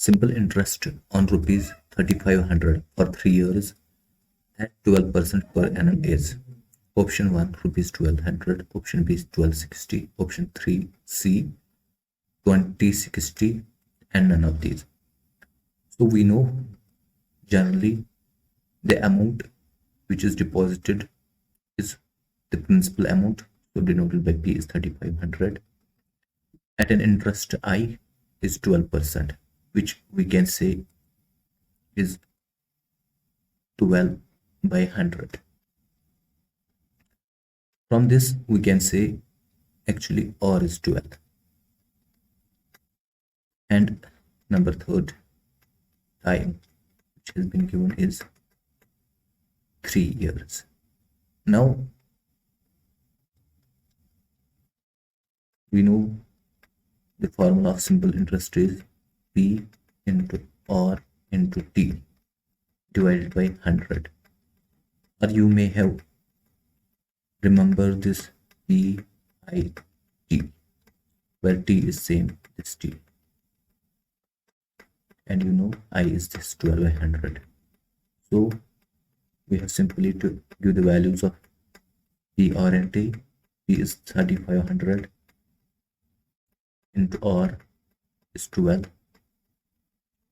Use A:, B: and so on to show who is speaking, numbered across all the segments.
A: simple interest on rupees 3500 for 3 years at 12% per annum is option 1 rupees 1200, option B is 1260, option 3 C 2060, and none of these. So we know generally the amount which is deposited is the principal amount, so denoted by P is 3500 at an interest I is 12%, which we can say is 12 by 100. From this we can say actually R is 12, and number third time which has been given is 3 years. Now we know the formula of simple interest is P into R into T divided by 100, or you may have remember this P I T, where T is same as T, and you know I is this 12 by 100. So we have simply to give the values of P, R and T. P is 3500 into R is 12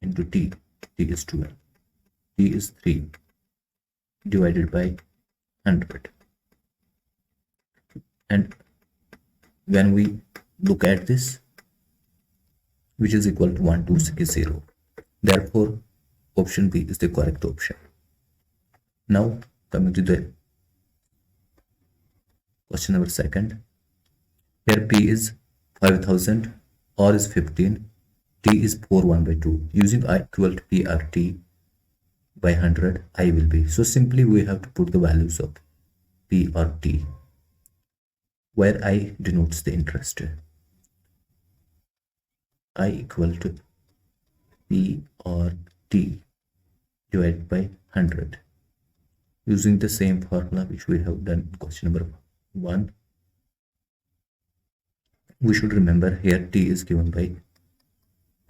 A: into T. T is 12. T is 3 divided by 100. And when we look at this, which is equal to 1260, therefore option B is the correct option. Now coming to the question number second. Here P is 5000, R is 15, T is 4 1 by 2. Using I equal to P or T by 100, I will be. So simply we have to put the values of P or T, where I denotes the interest. I equal to P or T divided by 100. Using the same formula which we have done in question number 1. We should remember here T is given by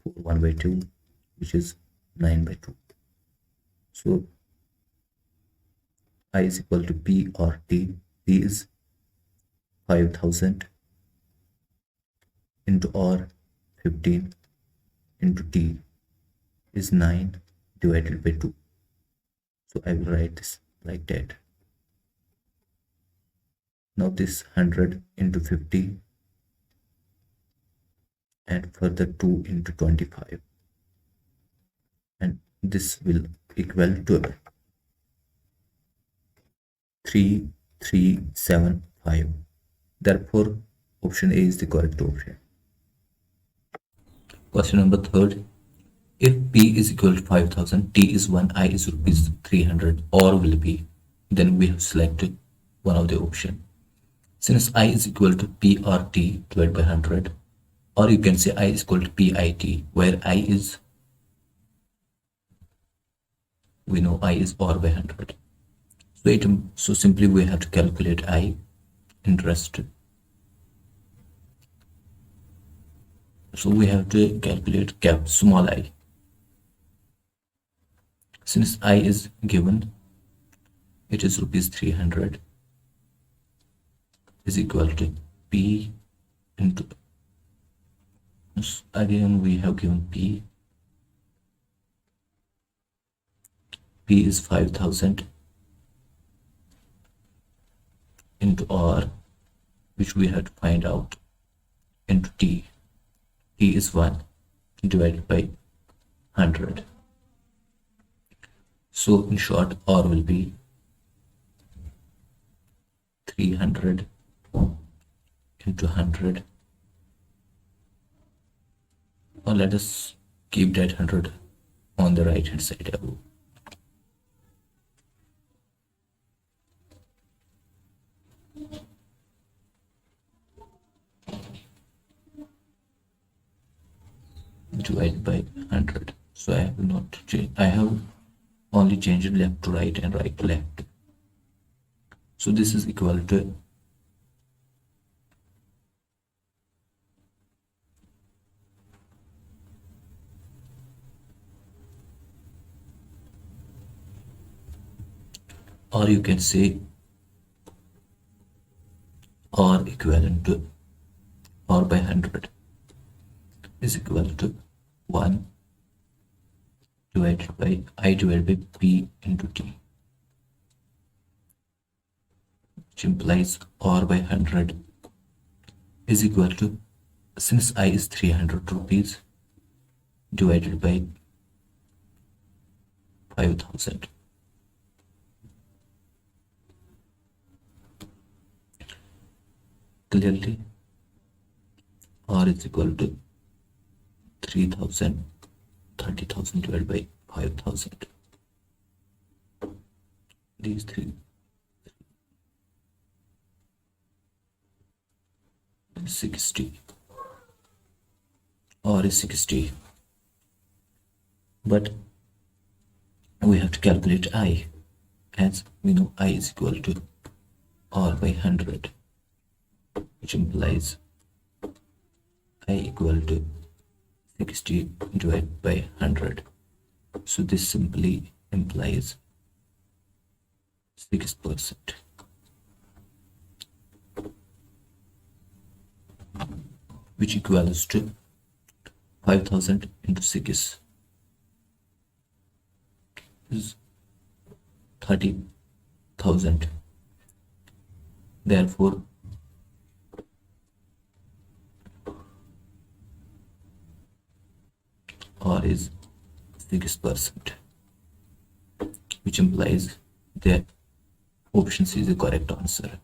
A: 4 1 by 2, which is 9 by 2. So I is equal to P or T. P is 5000 into R 15 into T is 9 divided by 2. So I will write this like that. Now this 100 into 50 and further 2 into 25, and this will equal to 3375. Therefore option A is the correct option. Question number third. If P is equal to 5000, T is 1, I is rupees 300, or will be, then we have selected one of the option. Since I is equal to P or T divided by 100, or you can say I is equal to PIT, where I is, we know I is R by 100. So simply we have to calculate I interest. So we have to calculate small I. Since I is given, it is rupees 300 is equal to P into, again we have given P. P is 5000 into R, which we have to find out, into T. T is 1 divided by 100. So in short, R will be 300 into 100, or let us keep that 100 on the right hand side above. Divided by 100. So I have not changed, I have only changed left to right and right to left. So this is equal to 1 or you can say or equivalent to or by 100 is equal to 1 divided by I divided by P into T, which implies or by 100 is equal to, since I is 300 rupees, divided by 5000. Clearly, R is equal to 3000, 30,000 divided by 5000. These three, 60. R is 60. But we have to calculate I, as we know I is equal to R by 100, which implies I equal to 60 divided by 100. So this simply implies 6%, which equals to 5000 into 6 is 30,000. Therefore, R is 6%, which implies that option C is the correct answer.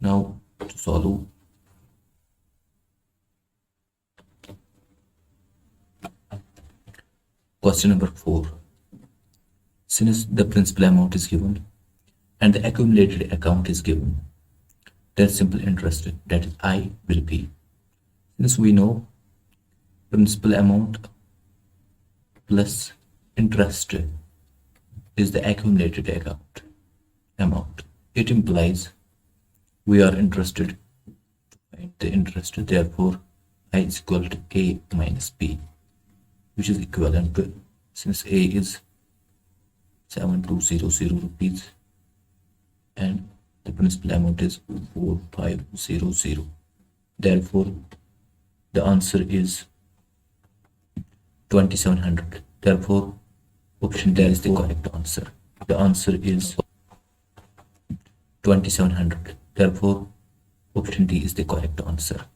A: Now, to solve, question number 4. Since the principal amount is given and the accumulated account is given, then simple interest, that is I, will be, since we know principal amount plus interest is the accumulated account amount. It implies we are interested to find the interest, therefore I is equal to A minus B, which is equivalent to, since A is 7200 rupees and the principal amount is 4500, therefore the answer is 2700. Therefore, option D is the correct answer. The answer is 2700. Therefore, option D is the correct answer.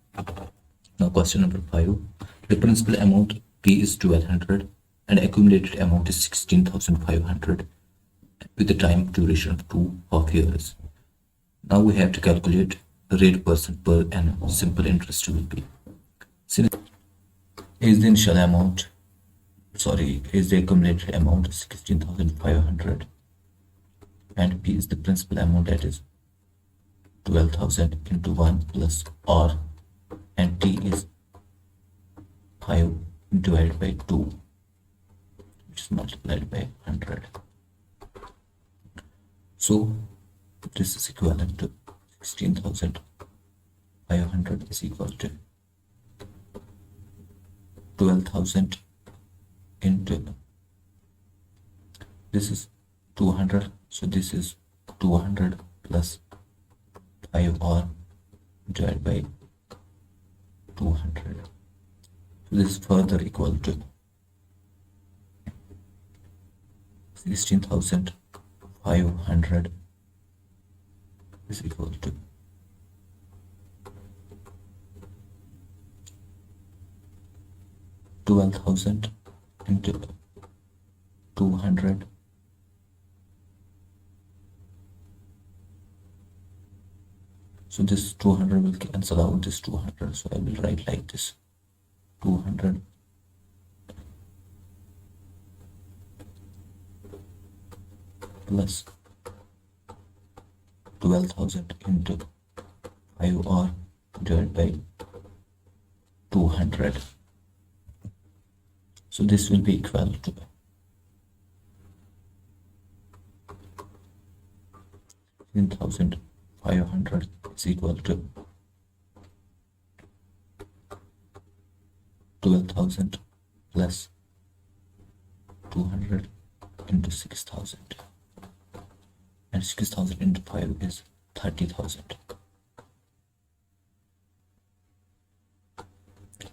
A: Now, question number 5. The principal amount P is 1200 and accumulated amount is 16,500 with the time duration of 2.5 years. Now we have to calculate the rate percent per annum simple interest will be. Since A is the initial amount, is the accumulated amount of 16,500 and P is the principal amount, that is 12,000 into 1 plus R, and T is 5 divided by 2, which is multiplied by 100. So this is equivalent to 16,500 is equal to 12,000 into, this is 200, so this is 200 plus 5R divided by 200. So this is further equal to 16,500 is equal to 12,000 into 200. So this 200 will cancel out this 200. So I will write like this: 200 plus 12,000 into 5R divided by 200. So this will be equal to 16,500 is equal to 12,000 plus 200 into 6,000. and 6,000 into 5 is 30,000.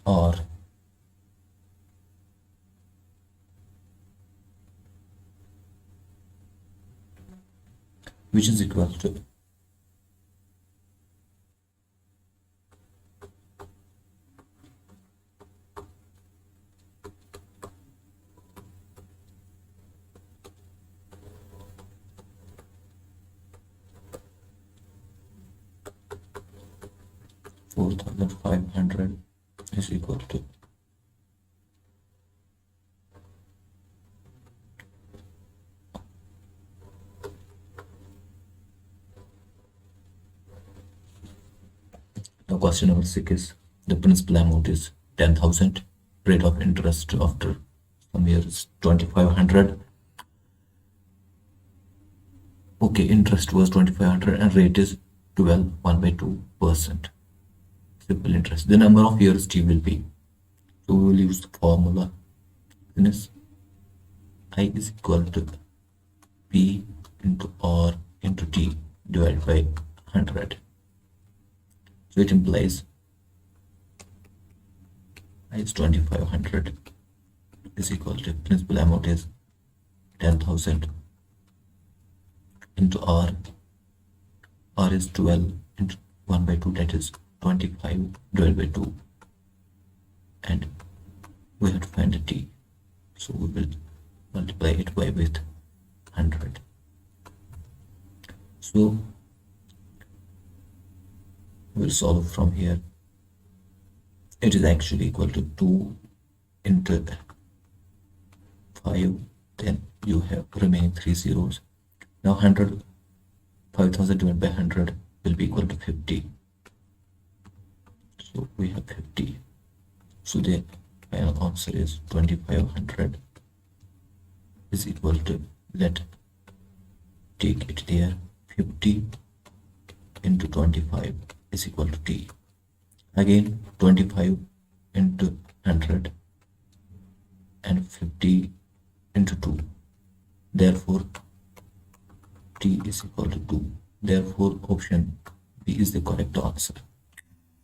A: Or which is equal to 4,500 is equal to 6 is the principal amount is 10,000, rate of interest after some years is 2,500. Okay, interest was 2,500 and rate is 12, 1/2%. Simple interest. The number of years T will be. So we will use the formula. This I is equal to P into R into T divided by 100. So it implies I is 2,500 is equal to principal amount is 10,000 into R. R is 12 into 1/2, that is 25 divided by 2, and we have to find the T, so we will multiply it by with 100. So we'll solve from here. It is actually equal to 2 into 5, then you have remaining 3 zeros. Now 5,000 divided by 100 will be equal to 50. So we have 50. So the final answer is 2,500 is equal to, let take it there, 50 into 25 is equal to T. Again 25 into 100 and 50 into 2. Therefore T is equal to 2. Therefore option B is the correct answer.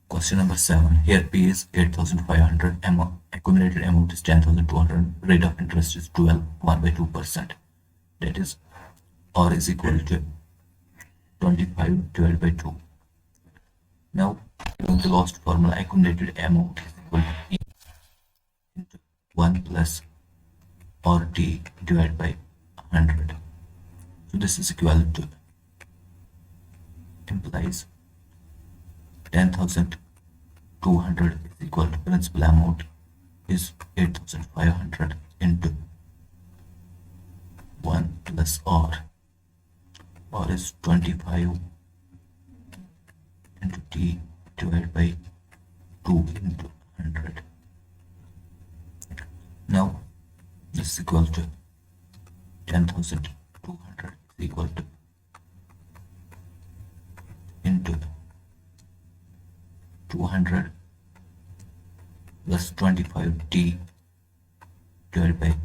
A: Question number 7. Here P is 8,500, accumulated amount is 10,200, rate of interest is 12, 1/2%. That is R is equal to 25 divided by 2. Now using the last formula, accumulated amount is equal to E into 1 plus RT divided by 100. So this is equal to, implies 10,200 is equal to principal amount is 8,500 into 1 plus R. R is 25 into T divided by 2 into 100. Now this is equal to 10,200 is equal to into 200 plus 25T divided by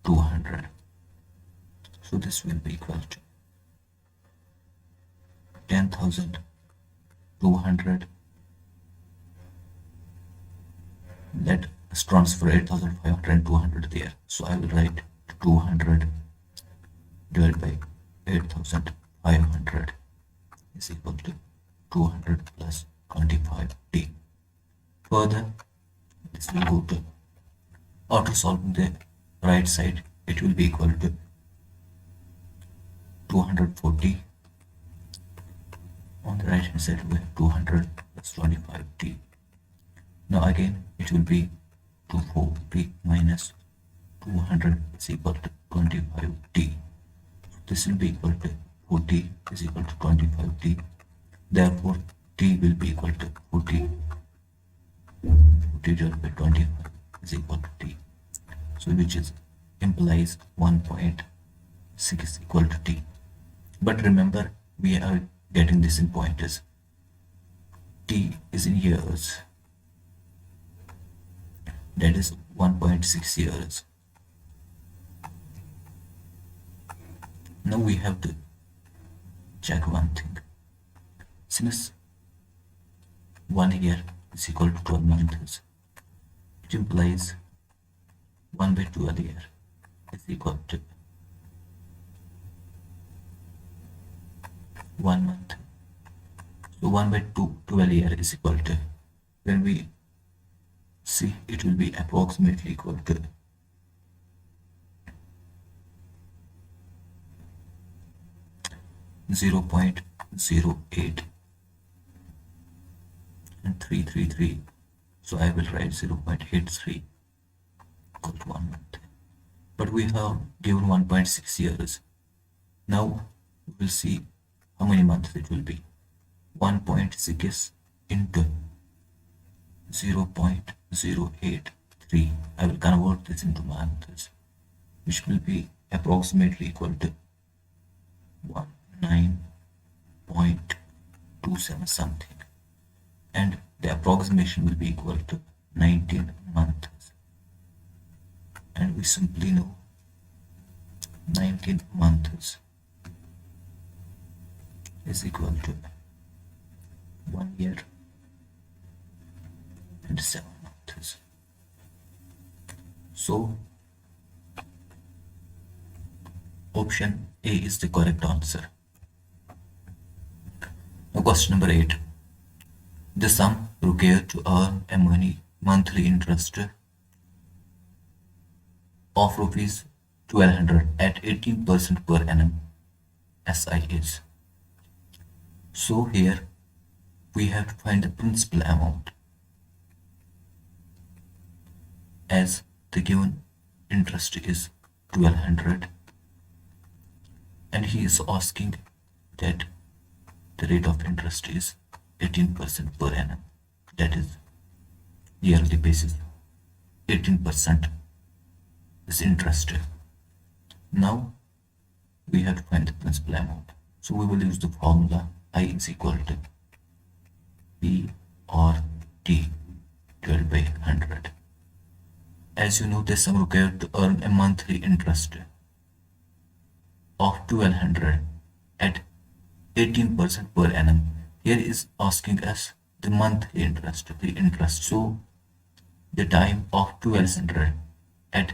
A: 200. So this will be equal to 10,200. Let us transfer 8,500 and 200 there. So I will write 200 divided by 8,500 is equal to 200 plus 25T. Further, this will go to, after solving the right side, it will be equal to 240. On the right hand side we have 200 plus 25T. Now again it will be 240 minus 200 is equal to 25T. This will be equal to 40 is equal to 25T. Therefore T will be equal to 40. 40 divided by 25 is equal to T. So which is implies 1.6 is equal to T. But remember, we are getting this in pointers. T is in years. That is 1.6 years. Now we have to check one thing. Since 1 year is equal to 12 months, it implies 1 by 12 year is equal to 1 month. So 1 by 12 year is equal to, when we see, it will be approximately equal to 0.08 and 333. So I will write 0.83 equal to 1 month. But we have given 1.6 years. Now we will see how many months it will be. 1.6 into 0.083. I will convert this into months, which will be approximately equal to 19.27 something, and the approximation will be equal to 19 months, and we simply know 19 months is equal to 1 year and 7 months. So option A is the correct answer. Now question number 8. The sum required to earn a monthly interest of rupees 1200 at 18% per annum SI is. So here we have to find the principal amount, as the given interest is 1200 and he is asking that the rate of interest is 18% per annum, that is yearly basis. 18% is interest. Now we have to find the principal amount, so we will use the formula I is equal to P or T divided by 100. As you know, the sum required to earn a monthly interest of 1200 at 18% per annum. Here is asking us the monthly interest, the interest. So the time of 1200 at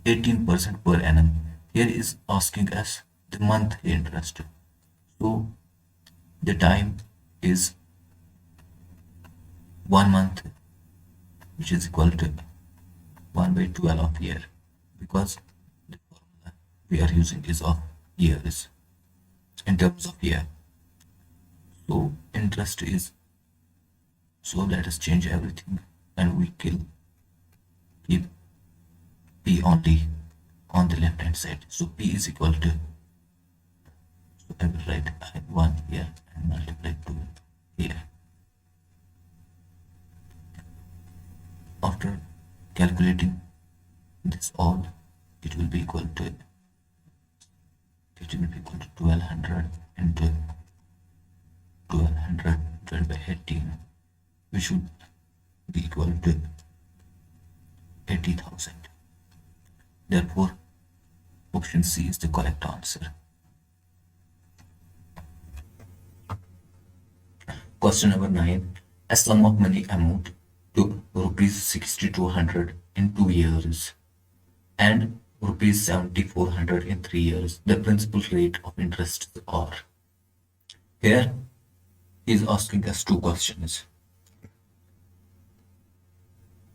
A: 18% per annum. Here is asking us the monthly interest. So the time is 1 month, which is equal to 1 by 12 of year, because the formula we are using is of years in terms of year. So interest is, so let us change everything and we keep P only on the left hand side. So P is equal to, so I will write 1 here and multiply 2 here. After calculating this all, it will be equal to 1200 into 1200 divided by 18, which should be equal to 80,000. Therefore option C is the correct answer. Question number 9. A sum of money amount to rupees 6200 in 2 years and rupees 7400 in 3 years. The principal rate of interest are. Here he is asking us 2 questions.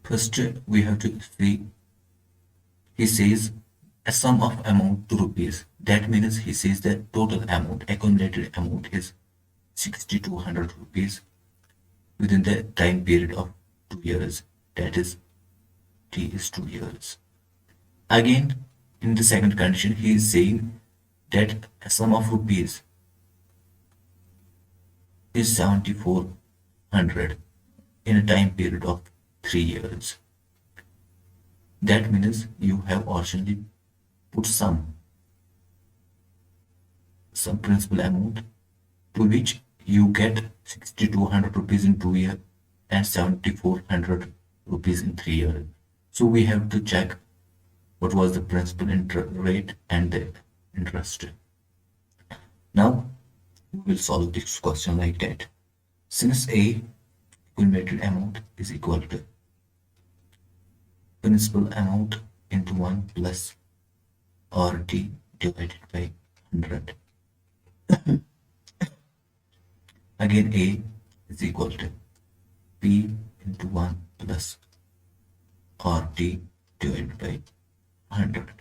A: First we have to see, he says a sum of amount to rupees. That means he says the total amount, accumulated amount is 6200 rupees within the time period of 2 years, that is T is 2 years. Again, in the second condition, he is saying that a sum of rupees is 7400 in a time period of 3 years. That means you have originally put some principal amount to which you get 6200 rupees in 2 years and 7400 rupees in 3 years. So we have to check what was the principal rate and the interest. Now we will solve this question like that. Since A accumulated amount is equal to principal amount into 1 plus RT divided by 100. Again, A is equal to P into 1 plus RT divided by 100.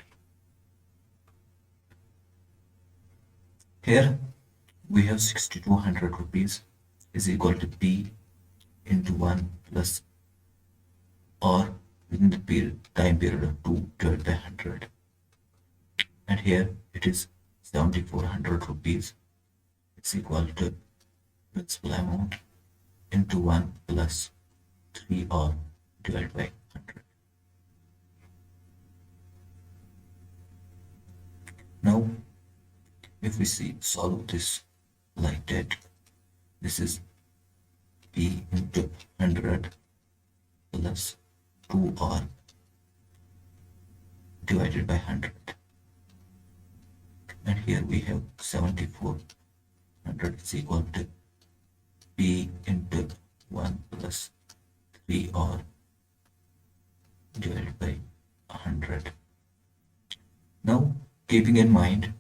A: Here we have 6,200 rupees is equal to P into 1 plus R within the time period of 2 divided by 100. And here it is 7,400 rupees is equal to principal amount into 1 plus 3R divided by 100. Now, if we solve this like that, this is P into 100 plus 2R divided by 100. And here we have 7,400 is equal to P into 1 plus 3R divided by 100. Now, keeping in mind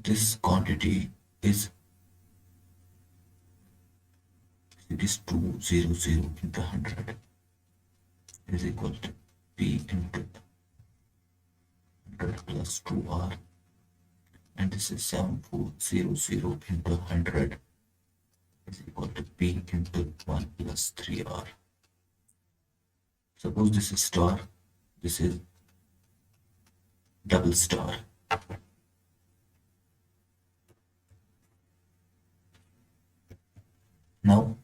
A: this quantity is 200 into 100 is equal to P into 100 plus 2R, and this is 7,400 into 100 is equal to P into 1 plus 3R. Suppose this is star, this is double star. Now,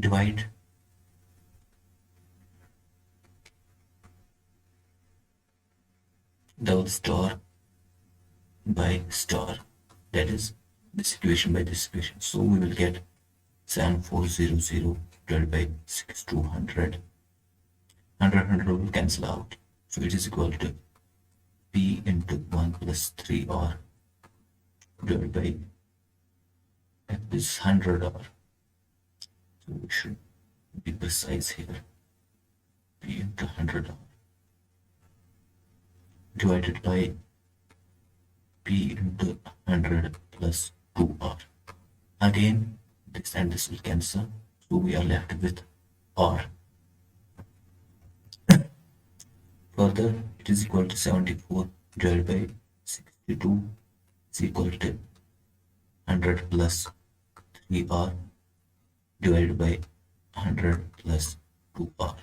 A: divide double star by star, that is this equation by this equation. So we will get 7,400 divided by 6,200. 100 will cancel out. So it is equal to P into 1 plus 3R divided by this 100R. So we should be precise here. P into 100R divided by P into 100 plus 2R. Again, this and this will cancel. So we are left with R. Further, it is equal to 74 divided by 62 is equal to 100 plus 3R divided by 100 plus 2R,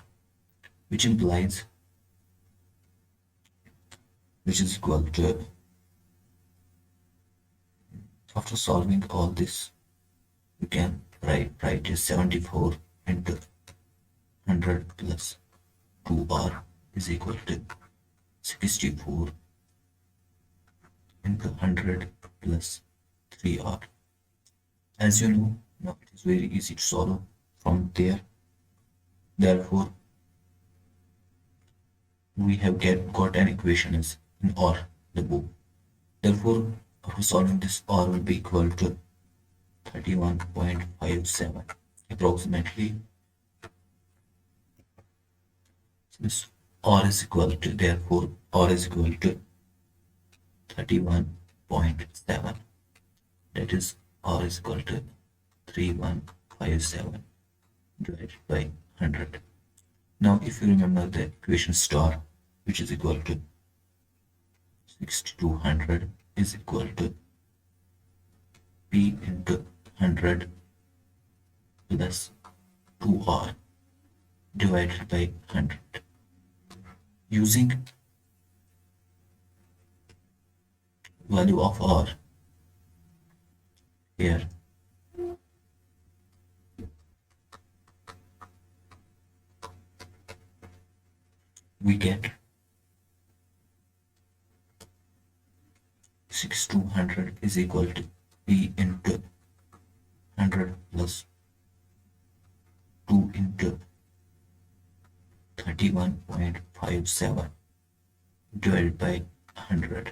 A: which implies, which is equal to, after solving all this, you can write is 74 into 100 plus 2R is equal to 64 into 100 plus 3R. As you know, now it is very easy to solve from there. Therefore, we have got an equation as in R the book. Therefore, after solving this, R will be equal to 31.57 approximately. This R is equal to, therefore R is equal to 31.7. That is, R is equal to 3157 divided by 100. Now, if you remember the equation star, which is equal to 6200 is equal to P into 100 plus 2R divided by 100. Using value of R here, we get 6200 is equal to P into 100 plus 2 into 31.57 divided by 100.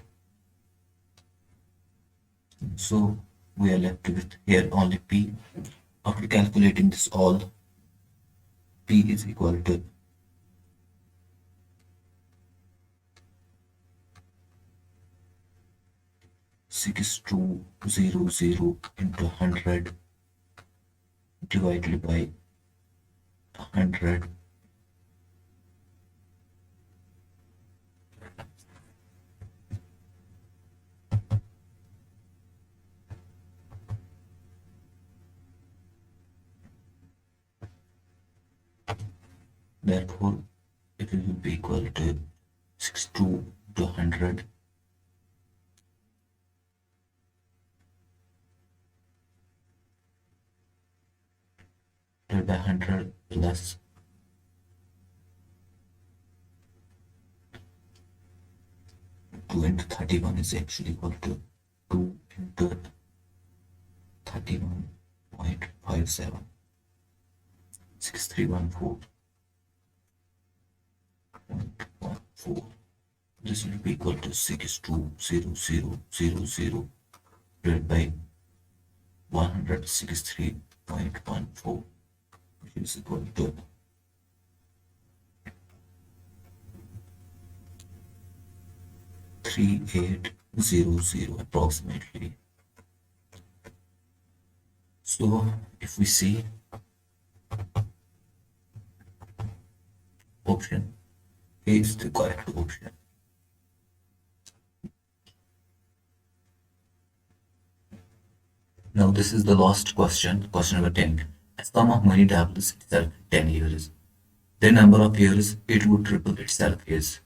A: So we are left with here only P. After calculating this all, P is equal to 6200 into 100 divided by 100. Therefore, it will be equal to 62 to 100 divided by 100 plus 2 into 31 is actually equal to 2 into 31.57 6314.14. This will be equal to 620000 divided by 163.14, which is equal to 3800 approximately. So if we see option A is the correct option. Now this is the last question, question number 10. A sum of money doubles itself in 10 years. The number of years it would triple itself is.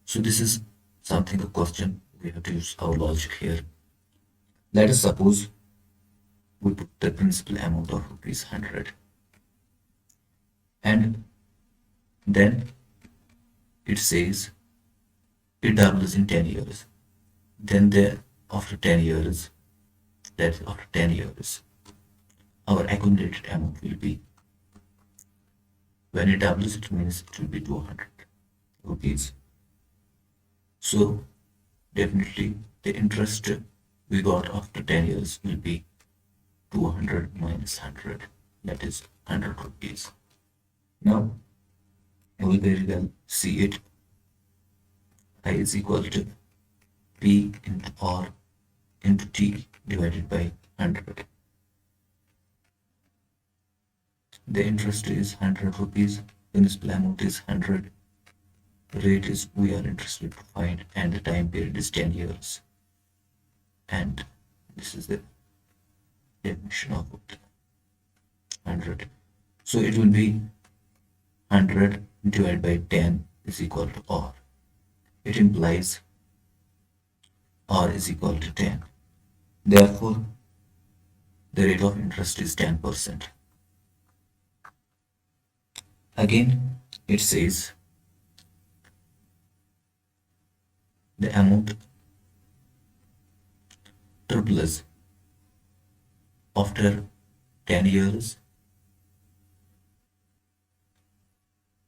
A: So this is something, a question, we have to use our logic here. Let us suppose we put the principal amount of rupees 100 and then it says it doubles in 10 years. Then after 10 years, that after 10 years, our accumulated amount will be, when it doubles, it means it will be 200 rupees. So definitely the interest we got after 10 years will be 200 minus 100, that is 100 rupees. Now you will very well see it. I is equal to P into R into T divided by 100. The interest is 100 rupees, principal amount is 100, rate is we are interested to find, and the time period is 10 years. And this is the definition of 100. So it will be 100 divided by 10 is equal to R. It implies R is equal to 10. Therefore, the rate of interest is 10%. Again, it says the amount triples after 10 years.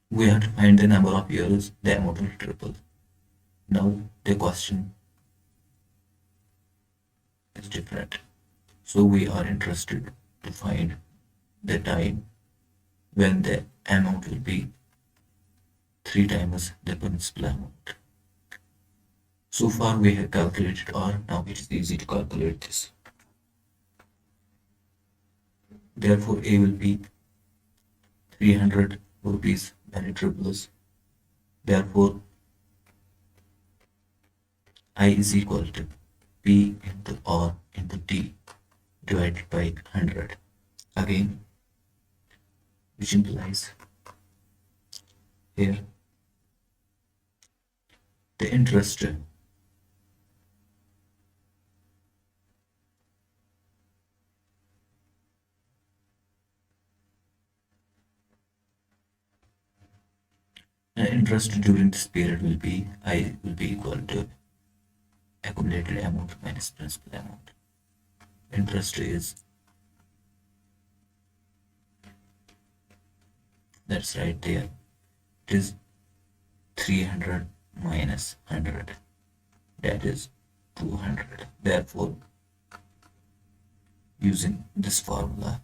A: We have to find the number of years the amount will triple. Now the question is different. So we are interested to find the time when the amount will be 3 times the principal amount. So far we have calculated R, now it is easy to calculate this. Therefore A will be 300 rupees when it triples. Therefore I is equal to P into R into T divided by 100. Again, which implies here the interest during this period will be, I will be equal to accumulated amount minus principal amount. Interest is, that's right there, it is 300 minus 100, that is 200. Therefore, using this formula,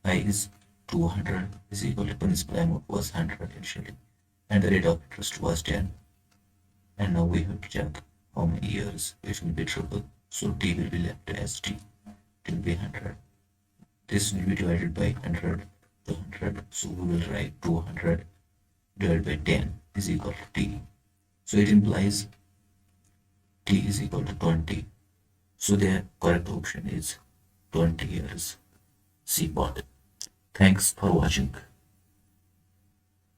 A: I is 200 is equal to principal amount was 100 initially, and the rate of interest was 10. And now we have to check how many years it will be triple. So t will be left as t. It will be 100. This will be divided by 100 to 100. So we will write 200 divided by 10 is equal to t. So it implies t is equal to 20. So the correct option is 20 years. C part. Thanks for watching.